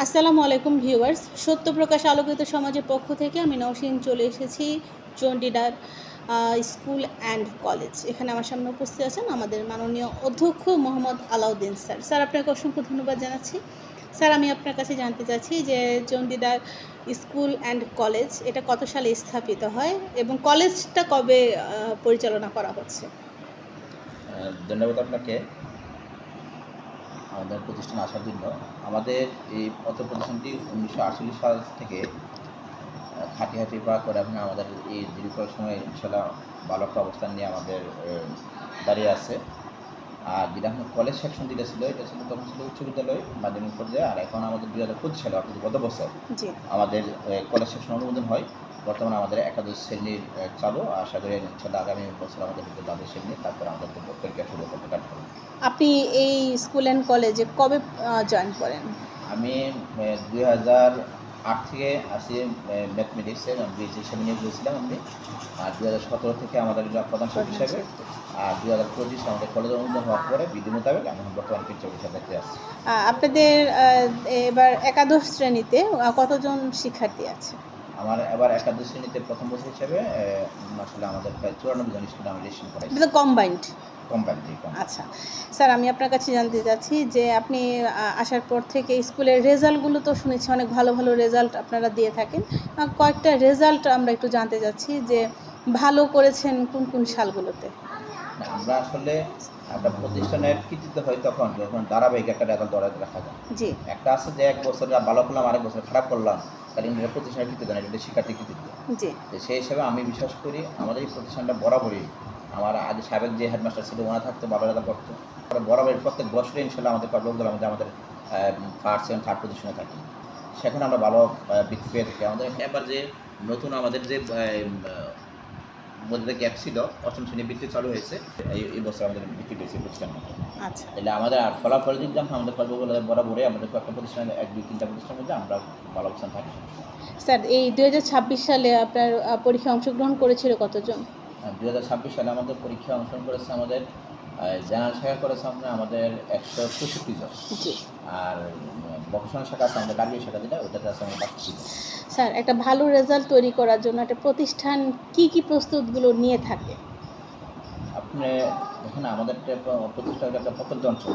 আসসালামু আলাইকুম ভিউয়ার্স, সত্যপ্রকাশ আলোকিত সমাজের পক্ষ থেকে আমি নওশিন চলে এসেছি চণ্ডীদার স্কুল অ্যান্ড কলেজ। এখানে আমার সামনে উপস্থিত আছেন আমাদের মাননীয় অধ্যক্ষ মোহাম্মদ আলাউদ্দিন স্যার। স্যার, আপনাকে অসংখ্য ধন্যবাদ জানাচ্ছি। স্যার, আমি আপনার কাছে জানতে চাচ্ছি যে চণ্ডীদার স্কুল অ্যান্ড কলেজ এটা কত সালে স্থাপিত হয় এবং কলেজটা কবে পরিচালনা করা হচ্ছে? ধন্যবাদ আপনাকে আমাদের প্রতিষ্ঠানে আসার জন্য। আমাদের এই প্রতিষ্ঠানটি 1948 সাল থেকে খাঁটি পা করে এবং আমাদের এই দীর্ঘ সময় ইনশাল্লাহ ভালো একটা অবস্থান নিয়ে আমাদের দাঁড়িয়ে আছে। আর যেটা এখন কলেজ সেকশন যেটা ছিল, এটা ছিল তখন ছিল উচ্চ বিদ্যালয় মাধ্যমিক পর্যায়ে। আর এখন আমাদের 2025 সালে অর্থাৎ গত বছর আমাদের কলেজ সেকশন অনুমোদন হয়। বর্তমানে আমাদের একাদশ শ্রেণীর চালু। আশা করি ইনশাল্লাহ আগামী বছর আমাদের দ্বাদশ শ্রেণী, তারপরে আমাদের পরীক্ষা শুরু করতে কার্যক্রম। আপনি এই স্কুল অ্যান্ড কলেজে কবে জয়েন করেন? আমি 2008 থেকে আসি ম্যাথমেটিক্সে বিএসসি হিসেবে নিয়োগ করেছিলাম আমি। আর 2017 থেকে আমাদের প্রধান শিক্ষক হিসাবে, আর 2025 আমাদের কলেজ অনুমোদন হওয়ার পরে বিধি মোতাবেক আমি বর্তমানে প্রিন্সিপাল হিসাবে দেখতে আসছি। আপনাদের এবার একাদশ শ্রেণীতে কতজন শিক্ষার্থী আছে? আমার এবার একাদশ শ্রেণীতে প্রথম বছর হিসেবে আসলে আমাদের প্রায় 94 জন স্টুডেন্ট আমি রেজিস্ট্রেশন করাইছি। কম্বাইন্ড। কোম্পানি। আচ্ছা স্যার, আমি আপনার কাছে জানতে চাচ্ছি যে আপনি আসার পর থেকে স্কুলের রেজাল্টগুলো তো শুনেছি অনেক ভালো ভালো রেজাল্ট আপনারা দিয়ে থাকেন। কয়েকটা রেজাল্ট আমরা একটু জানতে চাচ্ছি যে ভালো করেছেন কোন কোন সালগুলোতে? আমরা আসলে একটা প্রতিষ্ঠানের কৃতিত্ব হয় তখন যখন ধারাবাহিক একটা রেজাল্ট ধরে রাখা যায়। জি। একটা আছে যে এক বছর ভালো করলাম, আরেক বছর খারাপ করলাম, তাহলে এটা প্রতিষ্ঠানের কৃতিত্ব না, এটা শিক্ষার্থীর কৃতিত্ব। জি। তো সেই হিসাবে আমি বিশ্বাস করি আমাদের এই প্রতিষ্ঠানটা বরাবরই, আমার আগে সাবেক যে হেডমাস্টার ছিল ওনা থাকতে ভালো রেজাল্ট করতো। বরাবরই প্রত্যেক বছরে ইনশাল্লাহ আমাদের লোকগুলো আমাদের ফার্স্ট সেকেন্ড থার্ড পজিশনে থাকি। সেখানে আমরা ভালো বৃত্তি পেয়ে থাকি। আমাদের এবার যে নতুন আমাদের যে মধ্যে গ্যাপ ছিল, অষ্টম শ্রেণী বৃত্তি চালু হয়েছে, এই বছর আমাদের বৃত্তি পেয়েছে প্রতিষ্ঠান। আচ্ছা, তাহলে আমাদের আর ফলাফল দিলাম আমাদের বরাবরই আমাদের কয়েকটা প্রতিষ্ঠানে 1-2-3টা প্রতিষ্ঠানের মধ্যে আমরা ভালো অবস্থান থাকি। স্যার, এই 2026 সালে আপনার পরীক্ষায় অংশগ্রহণ করেছিল কতজন? 2026 সালে আমাদের পরীক্ষায় অংশগ্রহণ করেছে আমাদের জেনারেল শাখা করেছে আমাদের 165 জন। জি। আর ভোকেশনাল শাখা আছে আমাদের গার্গী শাখা, যেটা ওটাতে আছে আমাদের 65 জন। স্যার, একটা ভালো রেজাল্ট তৈরি করার জন্য একটা প্রতিষ্ঠান কি প্রস্তুতগুলো নিয়ে থাকে? আপনি দেখেন আমাদের প্রতিষ্ঠান একটা প্রত্যন্ত অঞ্চল।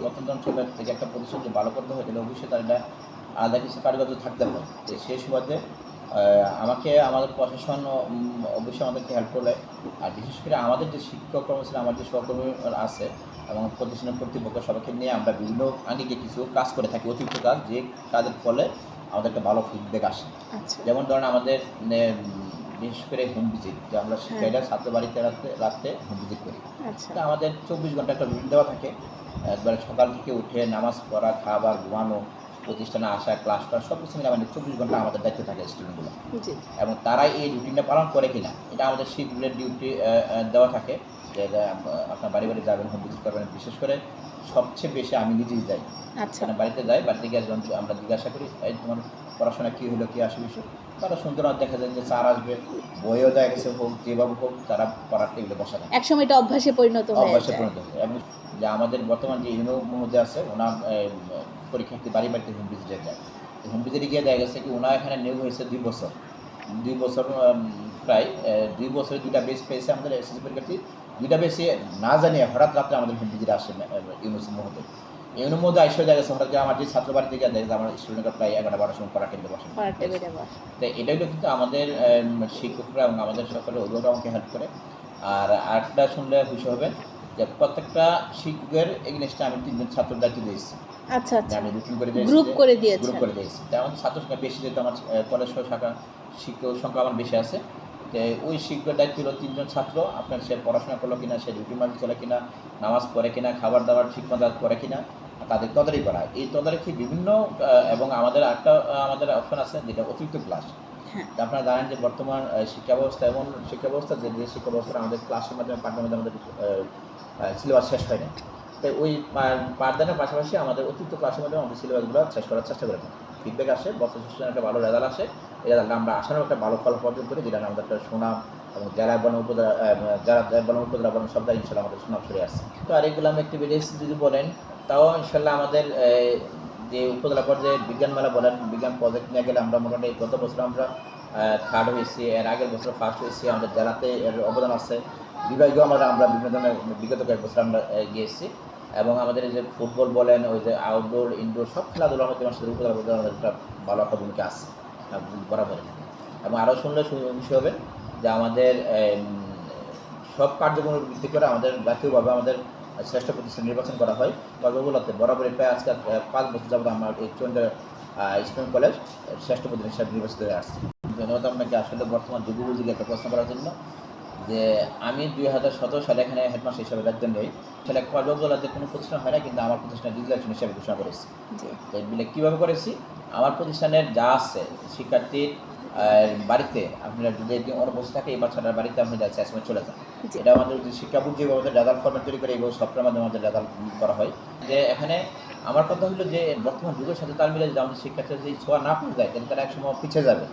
প্রত্যন্ত অঞ্চলের থেকে একটা প্রতিষ্ঠান যে ভালো করতে হয় তাহলে অবশ্যই তার একটা আলাদা কিছু কারিগর থাকতে হবে। তো সেই সুবাদে আমাকে আমাদের প্রশাসন অবশ্যই আমাদেরকে হেল্প করলে, আর বিশেষ করে আমাদের যে শিক্ষক কর্মচারী, আমার যে সহকর্মী আছে এবং প্রতিষ্ঠানের কর্তৃপক্ষ সবাইকে নিয়ে আমরা বিভিন্ন আঙ্গিকে কিছু কাজ করে থাকি, অতিরিক্ত কাজ, যে কাজের ফলে আমাদের একটা ভালো ফিডব্যাক আসে। যেমন ধরেন আমাদের বিশেষ করে হোম ভিজিট, যে আমরা শিক্ষার্থীরা ছাত্র বাড়িতে রাখতে হোম ভিজিট করি। তা আমাদের 24 ঘন্টা একটা রুটিন দেওয়া থাকে। একবারে সকাল থেকে উঠে নামাজ পড়া, খাবার, ঘুমানো, প্রতিষ্ঠানে আসা, ক্লাস করা, সব কিছু মিলে আমাদের 24 ঘন্টা আমাদের দায়িত্ব থাকে স্টুডেন্টগুলো। এবং তারাই এই রুটিনটা পালন করে কিনা এটা আমাদের শিডিউলের ডিউটি দেওয়া থাকে, যে আপনার বাড়ি বাড়ি যাবেন, হোম ভিজিট করবেন। বিশেষ করে সবচেয়ে বেশি আমি নিজেই যাই। আচ্ছা। বাড়িতে যাই, বাড়িতে গিয়ে আমরা জিজ্ঞাসা করি এই তোমার পড়াশোনা কী হলো, কী আসে বিষয়। তারা সুন্দর দেখা যায় যে স্যার আসবে, বইও দেখা গেছে হোক, যেভাবে হোক তারা পড়ার টেবিলে বসা থাকে। একসময় এটা অভ্যাসে পরিণত হয়। এবং যে আমাদের বর্তমান যে ইউনো মহোদয় আছে, ওনার পরীক্ষার্থী বাড়ি বাড়িতে হোম ভিজিটে যায়। হোম ভিজিটে গিয়ে দেখা গেছে কি ওনার এখানে নিয়োগ হয়েছে 2 বছর। 2 বছর প্রায় 2 বছরে 2টা বেচ পেয়েছে আমাদের এসএসসি পরীক্ষার্থী। 2টা বেচে না জানিয়ে হঠাৎ রাত্রে আমাদের হোম ভিজিটে আসে ইউনুস মহোদয়। ইউনো মহোদয় এসে দেখা গেছে হঠাৎ আমার যে ছাত্র বাড়ি থেকে দেখা যায় আমার স্টুডেন্টরা প্রায় 11-12 সময় পড়া টেবিলে বসে। তো এটা হলো কিন্তু আমাদের শিক্ষকরা এবং আমাদের সকলের অভিভাবকরা আমাকে হেল্প করে। আর আরেকটা শুনলে খুশি হবে যে প্রত্যেকটা শিক্ষকের এগেইনস্টে আমি 3 জন ছাত্র দায়িত্ব দিয়েছি। আচ্ছা, আচ্ছা। আমি রুটিন করে দিয়েছি, গ্রুপ করে দিয়েছি। তেমন ছাত্র সংখ্যা বেশি, যেহেতু আমার কলেজ শাখা শিক্ষক সংখ্যা আমার বেশি আছে। তো ওই শিক্ষকের দায়িত্ব হলো 3 জন ছাত্র, আপনার সে পড়াশোনা করলো কিনা, সে রুটিন মাফিক চলে কিনা, নামাজ পড়ে কিনা, খাবার দাবার ঠিকমতো করে কিনা, তাদের তদারকি করা। এই তদারকি বিভিন্ন এবং আমাদের একটা আমাদের অপশন আছে যেটা অতিরিক্ত ক্লাস। আপনারা জানেন যে বর্তমান শিক্ষা ব্যবস্থা যে শিক্ষা ব্যবস্থা আমাদের ক্লাসের মাধ্যমে পাঠ্যের মধ্যে আমাদের সিলেবাস শেষ হয় না। তাই ওই পাঠদানের পাশাপাশি আমাদের অতিরিক্ত ক্লাসের মধ্যে আমাদের সিলেবাসগুলো শেষ করার চেষ্টা করে থাকি। ফিডব্যাক আসে, বছর শেষে একটা ভালো রেজাল্ট আসে। এই রেজাল্ট আমরা আসারও একটা ভালো ফল অর্জন করি, যেটা আমাদের একটা সুনাম এবং জেলা বনাম উপজেলা, উপজেলা বনাম সব জায়গায় ইনশাল্লাহ আমাদের সুনাম ছড়িয়ে আসছে। তো আর এগুলো আমি অ্যাক্টিভিটিস যদি বলেন, তাও ইনশাল্লাহ আমাদের যে উপজেলা পর্যায়ে বিজ্ঞান মেলা বলেন, বিজ্ঞান প্রজেক্ট নিয়ে গেলে আমরা মোটামুটি গত বছর আমরা থার্ড হয়েছি, এর আগের বছর ফার্স্ট হয়েছি, আমাদের জেলাতে এর অবদান আছে। বিভাগীয় আমরা বিভিন্ন ধরনের বিগত কয়েক বছর আমরা গিয়েছি, এবং আমাদের এই যে ফুটবল বলেন, ওই যে আউটডোর ইনডোর সব খেলাধুলার মধ্যে আমাদের উপজেলা পর্যায়ে আমাদের একটা ভালো একটা ভূমিকা আছে বরাবর। এবং আরও শুনলে বিষয় হবে যে আমাদের সব কার্যক্রমের ভিত্তি করে আমাদের জাতীয়ভাবে আমাদের শ্রেষ্ঠ প্রতিষ্ঠান নির্বাচন করা হয়। কর্মগুলোতে বরাবরই প্রায় আজকে 5 বছর যাবত আমার এই চন্দ্র স্কুল কলেজ শ্রেষ্ঠ প্রতিষ্ঠান হিসাবে নির্বাচিত হয়ে আসছে। ধন্যবাদ আপনাকে আসলে বর্তমান যুগোপযোগী একটা প্রশ্ন করার জন্য। যে আমি 2017 সালে এখানে হেডমাস্টার হিসাবে দায়িত্ব নেই। আসলে কর্মগুলোতে কোনো প্রতিষ্ঠান হয় না, কিন্তু আমার প্রতিষ্ঠান ডিজিটাল হিসাবে ঘোষণা করেছি। তো এগুলো কীভাবে করেছি, আমার প্রতিষ্ঠানের যা আছে শিক্ষার্থীর বাড়িতে আপনারা যদি অনুপস্থিত থাকে এই বাচ্চাটার বাড়িতে আপনি অ্যাসেসমেন্ট চলে যান। এটা আমাদের শিক্ষা বোর্ড যেভাবে আমাদের রেজাল্ট ফরম্যাট তৈরি করে এইভাবে সফটওয়্যার মাধ্যমে আমাদের রেজাল্ট করা হয়। যে এখানে আমার কথা হলো যে বর্তমান যুগের সাথে তাল মিলে যদি আমাদের শিক্ষার্থীরা যদি ছোঁয়া না পড়ে যায় তাহলে তারা একসময় পিছিয়ে যাবে।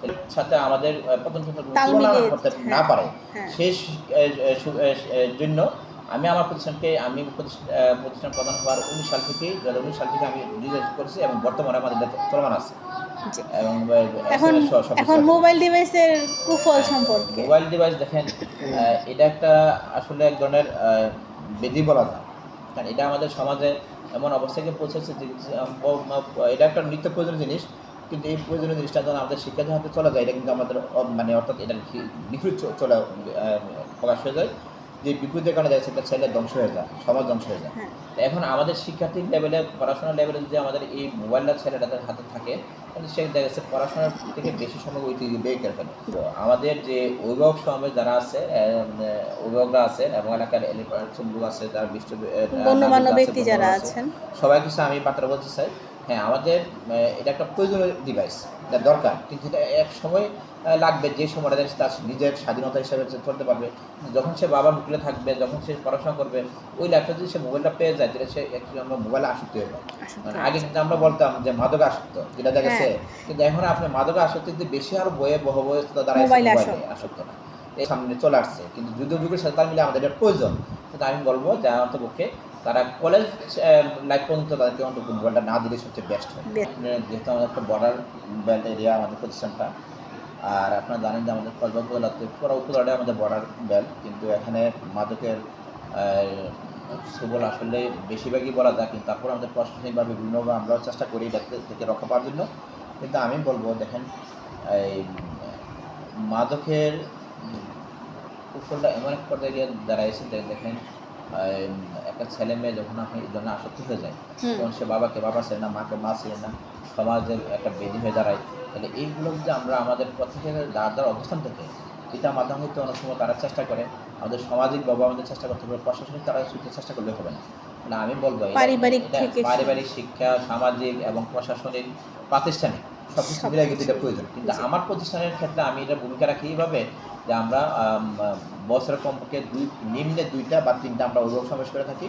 এর সাথে আমাদের প্রথম তুলনা করতে না পারে সেই জন্য আমি আমার প্রতিষ্ঠানকে প্রতিষ্ঠান প্রদান হওয়ার 19 সাল থেকে 2019 সাল থেকে আমি রিজার্ভ করেছি, এবং বর্তমানে আমাদের চলমান আছে। এবং এখন মোবাইল ডিভাইসের কুফল সম্পর্কে, মোবাইল ডিভাইস দেখেন, এটা একটা আসলে এক ধরনের ব্যাধি বলা যায়, কারণ এটা আমাদের সমাজে এমন অবস্থাকে পৌঁছেছে যে এটা একটা নিত্য প্রয়োজনীয় জিনিস, কিন্তু এই প্রয়োজনীয় জিনিসটা যখন আমাদের শিক্ষার্থীর হাতে চলে যায় এটা কিন্তু আমাদের মানে অর্থাৎ এটা বিপরীত চলে প্রকাশ হয়ে যায়, যে বিপরীতের কারণে যাচ্ছে একটা ছেলে ধ্বংস হয়ে যায়, সমাজ ধ্বংস হয়ে যায়। এখন আমাদের শিক্ষার্থীর লেভেলে পড়াশোনার লেভেলে যদি আমাদের এই মোবাইলটা ছেলেটাদের হাতে থাকে তাহলে সে দেখা যাচ্ছে পড়াশোনার থেকে বেশি সময় ওই ব্যয় করে ফেলে। তো আমাদের যে অভিভাবক সমাজ যারা আছে, অভিভাবকরা আছেন এবং এলাকার লোক আছে, যারা গণ্যমান্য ব্যক্তি যারা আছেন, সবাই কিছু আমি বার্তা বলতে চাই। হ্যাঁ, আমাদের এটা একটা প্রয়োজনীয় ডিভাইস, এটা দরকার, কিন্তু এটা এক সময় লাগবে যে সময়টা তার নিজের স্বাধীনতা হিসাবে চলতে পারবে। যখন সে বাবার হোটেলে থাকবে, যখন সে পড়াশোনা করবে, ওই ল্যাপটপ যদি সে মোবাইলটা পেয়ে যায় তাহলে সে আমরা মোবাইলে আসক্তি হয়ে যায়। মানে আগে কিন্তু আমরা বলতাম যে মাদক আসক্ত, যেটা দেখেছে, কিন্তু এখন আপনি মাদক আসক্তি বেশি আরো বয়স্ত দাঁড়ায় মোবাইলে আসক্ত না, এই সামনে চলে আসছে। কিন্তু যুগের সাথে তাল মিলে আমাদের এটা প্রয়োজন। কিন্তু আমি বলবো যে আমার পক্ষে তারা কলেজ লাইফ পর্যন্ত তাদেরকে অন্তত মোবাইলটা না দিলে সবচেয়ে বেস্ট হয়। যেহেতু আমাদের একটা বর্ডার বেল্ট এরিয়া আমাদের প্রতিষ্ঠানটা, আর আপনারা জানেন যে আমাদের কক্সবাজার পুরো উপজেলাটা আমাদের বর্ডার বেল্ট, কিন্তু এখানে মাদকের সুবল আসলে বেশিরভাগই বলা যায়, কিন্তু তারপর আমাদের প্রশাসনিকভাবে বিভিন্নভাবে আমরাও চেষ্টা করি থেকে রক্ষা পাওয়ার জন্য। কিন্তু আমি বলবো দেখেন, এই মাদকের কুফলটা এমন এক পর্যায়ে গিয়ে দাঁড়াইছে যে দেখেন, একটা ছেলে মেয়ে যখন আপনি এই জন্য আসক্তি হয়ে যায়, তখন সে বাবাকে বাবা ছেড়ে না, মাকে মা ছেড়ে না, সমাজের একটা বেদি হয়ে দাঁড়ায়। তাহলে এইগুলো যে আমরা আমাদের প্রত্যেকের যার অবস্থান থেকে এটার মাধ্যমে হয়তো অনেক সময় তারা চেষ্টা করে, আমাদের সামাজিকভাবে আমাদের চেষ্টা করতে হবে, প্রশাসনিক তারা চেষ্টা করলে হবে না। মানে আমি বলবো পারিবারিক শিক্ষা, সামাজিক এবং প্রশাসনিক, প্রাতিষ্ঠানিক সব কিছু মিলে কিন্তু এটা প্রয়োজন। কিন্তু আমার প্রতিষ্ঠানের ক্ষেত্রে আমি এটা ভূমিকা রাখি এইভাবে যে আমরা বছরের কমপক্ষে নিম্নে 2টা বা 3টা আমরা অভিভাবক সমাবেশ করে থাকি।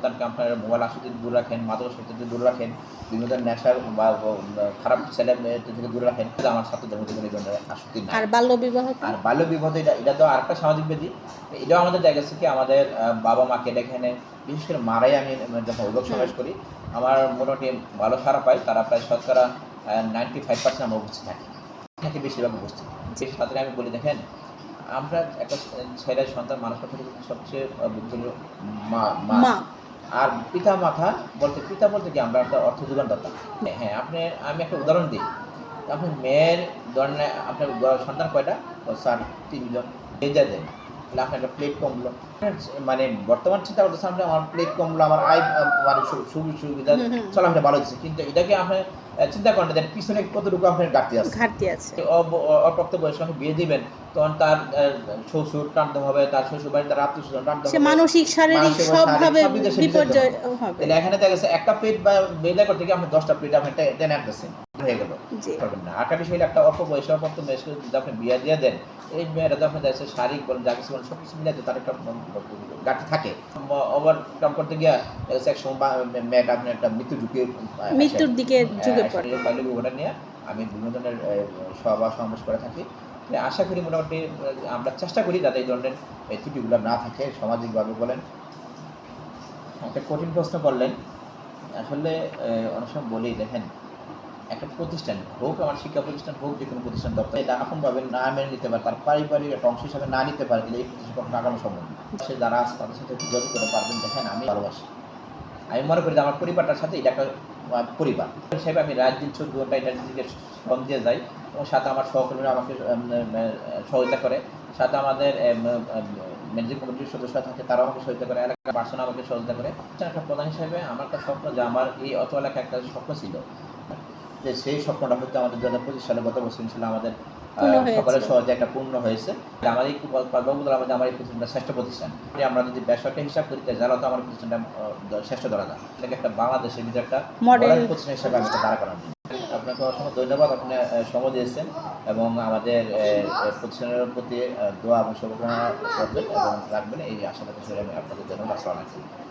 তাদেরকে আপনারা মোবাইল আসক্তি দূর রাখেন, মাদক আসক্তি দূর রাখেন, বিভিন্ন ধরনের নেশার বা খারাপ ছেলে থেকে দূরে রাখেন। আমার ছাত্রদের মধ্যে কোনো ধরনের আসক্তি নাই। আর বাল্য বিবাহ এটা তো আরেকটা সামাজিক ব্যাধি। এটাও আমাদের দেখা গেছে কি আমাদের বাবা মাকে এখানে বিশেষ করে মারাই আমি যখন অভিভাবক সমাবেশ করি আমার মোটামুটি ভালো সারা পাই, তারা প্রায় শতকরা 95% আমরা উপস্থিত থাকি বেশিরভাগ উপস্থিত। সেই সাথে আমি বলি দেখেন, আমরা একটা ছেলের সন্তান মানুষ করতে সবচেয়ে মা আর পিতা বলতে কি আমরা একটা অর্থ যোগানদাতা। হ্যাঁ, আমি একটা উদাহরণ দিই। আপনার মেয়ের ধরেন আপনার সন্তান কয়টা? স্যার 3 জন। ভেজা দেন, তাহলে আপনার একটা প্লেট কমলো। মানে বর্তমান চিন্তা করতেছে আমার প্লেট কমলো, আমার আয় মানে সুবিধা চলাফেরা ভালো হচ্ছে, কিন্তু এটাকে আপনি চিন্তা করেন যে পিছনে কতটুকু আপনার ঘাটতি আছে। অপ্রাপ্ত বয়সে আপনি বিয়ে দিবেন, তখন তার শ্বশুর টানতে হবে, তার শ্বশুর বাড়ি, তার আত্মীয় স্বজন টানতে হবে, মানসিক শারীরিক সবভাবে বিপর্যয় হবে। তাহলে এখানে দেখা গেছে একটা প্লেট বা বেদা করতে গিয়ে আপনি 10টা প্লেট আপনি টেনে আনতেছেন, হয়ে গেল পারবেন না। আরেকটা বিষয় একটা অপ্রাপ্ত মেয়েকে যদি আপনি বিয়ে দিয়ে দেন, এই মেয়েরা তো আপনি দেখছেন শারীরিক বলেন যা কিছু বলেন সব কিছু মিলে তার একটা ঘাটতি থাকে। ওভারকাম করতে গিয়ে এক সময় মেয়েটা আপনি একটা মৃত্যুর দিকে ঝুঁকে পড়ে। বাল্য বিবাহটা নিয়ে আমি বিভিন্ন ধরনের সভা সমাবেশ করে থাকি। আশা করি মোটামুটি আমরা চেষ্টা করি যাতে এই ধরনের ত্রুটিগুলো না থাকে। সামাজিকভাবে বলেন, একটা কঠিন প্রশ্ন করলেন আসলে অনেক সময় বলি দেখেন, একটা প্রতিষ্ঠান হোক, আমার শিক্ষা প্রতিষ্ঠান হোক, যে কোনো প্রতিষ্ঠান দপ্তর এটা এরকমভাবে না মেনে নিতে পারে, তার পারিবারিক একটা অংশ হিসাবে না নিতে পারে, তাহলে এই প্রতিষ্ঠান কখনো আগানো সম্ভব না। সে যারা আছে তাদের সাথে যোগাযোগ করে পারবেন, দেখেন আমি ভালোবাসি। আমি মনে করি যে আমার পরিবারটার সাথে এটা একটা পরিবার হিসেবে আমি রাত দিন ১৪ ঘন্টা এটার দিকে শ্রম দিয়ে যাই, এবং সাথে আমার সহকর্মীরা আমাকে সহযোগিতা করে, সাথে আমাদের ম্যানেজিং কমিটির সদস্যরা থাকে, তারাও আমাকে সহযোগিতা করে, এলাকার পার্সন আমাকে সহযোগিতা করে। একটা প্রধান হিসেবে আমার একটা স্বপ্ন, যে আমার এই অত এলাকায় একটা স্বপ্ন ছিল, যে সেই স্বপ্নটা হয়তো আমাদের ২০২৫ সালে গত বছর ইনশাল্লাহ আমাদের পূর্ণ হয়েছে। সকলের সহজে একটা পূর্ণ হয়েছে। আমার এই আমাদের আমার এই প্রতিষ্ঠানটা শ্রেষ্ঠ প্রতিষ্ঠান। আমরা যদি বেসরকারি হিসাব করি, তাহলে তো আমার প্রতিষ্ঠানটা শ্রেষ্ঠ ধরা যায়। এটাকে একটা বাংলাদেশের ভিতরে একটা মডেল প্রতিষ্ঠান হিসেবে আমি এটা দাঁড়া করানো। আপনাকে অসংখ্য ধন্যবাদ, আপনি সময় দিয়েছেন এবং আমাদের প্রতিষ্ঠানের প্রতি দোয়া এবং শুভকামনা করবেন এবং রাখবেন, এই আশাবাদ হিসেবে আমি আপনাদের জন্য আসসালামু আলাইকুম।